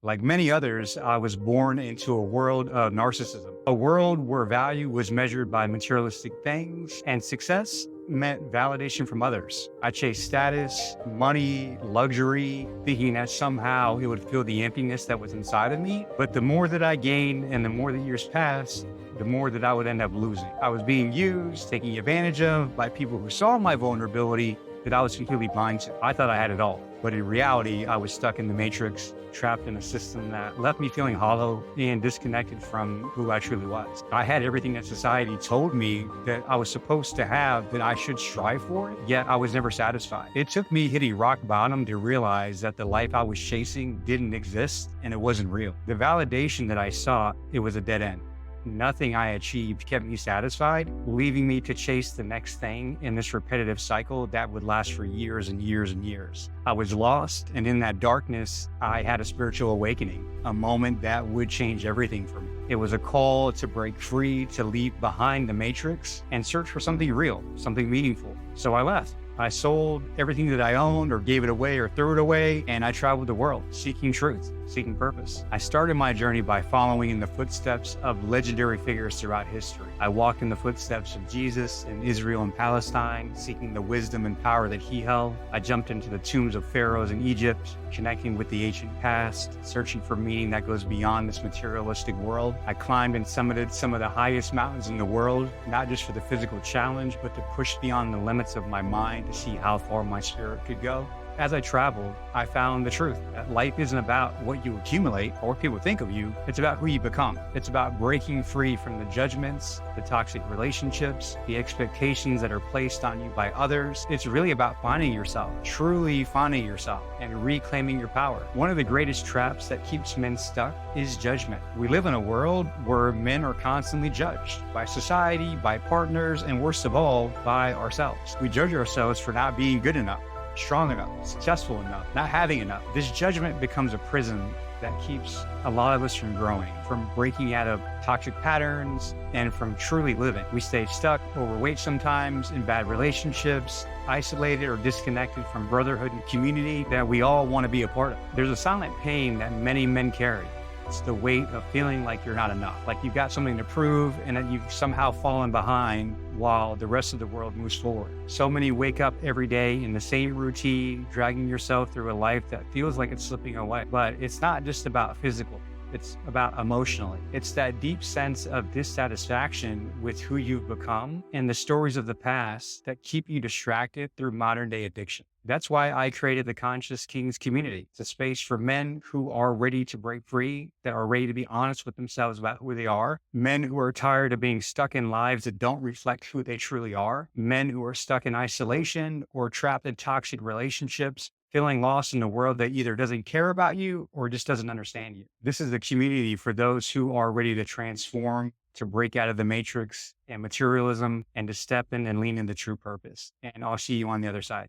Like many others, I was born into a world of narcissism, a world where value was measured by materialistic things and success meant validation from others. I chased status, money, luxury, thinking that somehow it would fill the emptiness that was inside of me. But the more that I gained and the more the years passed, the more that I would end up losing. I was being used, taken advantage of by people who saw my vulnerability that I was completely blind to. I thought I had it all, but in reality, I was stuck in the matrix, trapped in a system that left me feeling hollow and disconnected from who I truly was. I had everything that society told me that I was supposed to have, that I should strive for, yet I was never satisfied. It took me hitting rock bottom to realize that the life I was chasing didn't exist and it wasn't real. The validation that I sought, it was a dead end. Nothing I achieved kept me satisfied, leaving me to chase the next thing in this repetitive cycle that would last for years and years and years. I was lost, and in that darkness, I had a spiritual awakening, a moment that would change everything for me. It was a call to break free, to leave behind the matrix and search for something real, something meaningful. So I left. I sold everything that I owned or gave it away or threw it away, and I traveled the world seeking truth, seeking purpose. I started my journey by following in the footsteps of legendary figures throughout history. I walked in the footsteps of Jesus in Israel and Palestine, seeking the wisdom and power that he held. I jumped into the tombs of pharaohs in Egypt, connecting with the ancient past, searching for meaning that goes beyond this materialistic world. I climbed and summited some of the highest mountains in the world, not just for the physical challenge, but to push beyond the limits of my mind to see how far my spirit could go. As I traveled, I found the truth that life isn't about what you accumulate or what people think of you. It's about who you become. It's about breaking free from the judgments, the toxic relationships, the expectations that are placed on you by others. It's really about finding yourself, truly finding yourself, and reclaiming your power. One of the greatest traps that keeps men stuck is judgment. We live in a world where men are constantly judged by society, by partners, and worst of all, by ourselves. We judge ourselves for not being good enough, strong enough, successful enough, not having enough. This judgment becomes a prison that keeps a lot of us from growing, from breaking out of toxic patterns, and from truly living. We stay stuck, overweight sometimes, in bad relationships, isolated or disconnected from brotherhood and community that we all want to be a part of. There's a silent pain that many men carry. It's the weight of feeling like you're not enough, like you've got something to prove and that you've somehow fallen behind while the rest of the world moves forward. So many wake up every day in the same routine, dragging yourself through a life that feels like it's slipping away. But it's not just about physical. It's about emotionally. It's that deep sense of dissatisfaction with who you've become and the stories of the past that keep you distracted through modern day addiction. That's why I created the Conscious Kings community. It's a space for men who are ready to break free, that are ready to be honest with themselves about who they are, men who are tired of being stuck in lives that don't reflect who they truly are, men who are stuck in isolation or trapped in toxic relationships, feeling lost in a world that either doesn't care about you or just doesn't understand you. This is a community for those who are ready to transform, to break out of the matrix and materialism, and to step in and lean into true purpose. And I'll see you on the other side.